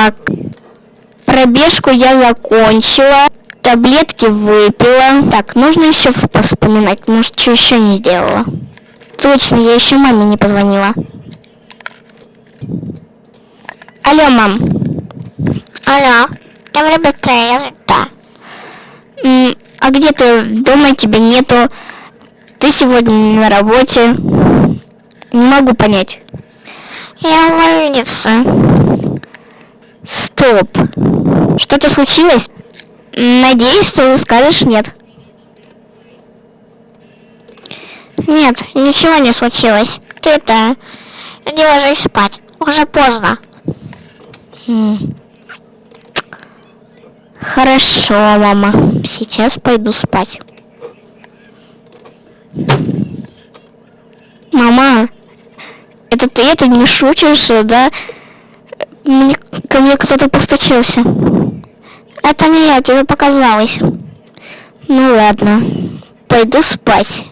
Так, пробежку я закончила, таблетки выпила. Так, нужно еще вспоминать, может, что еще не сделала. Точно, я еще маме не позвонила. Алло, мам. Алло, давай быстрее, я занята. А где ты? Дома тебя нету. Ты сегодня на работе. Не могу понять. Я в больнице. Стоп. Что-то случилось? Надеюсь, что ты скажешь нет. Нет, ничего не случилось. Ты-то не ложись спать. Уже поздно. Хорошо, мама. Сейчас пойду спать. Мама, это ты это не шутишь, да? Ко мне кто-то постучался. Это не я, тебе показалось. Ну ладно, пойду спать.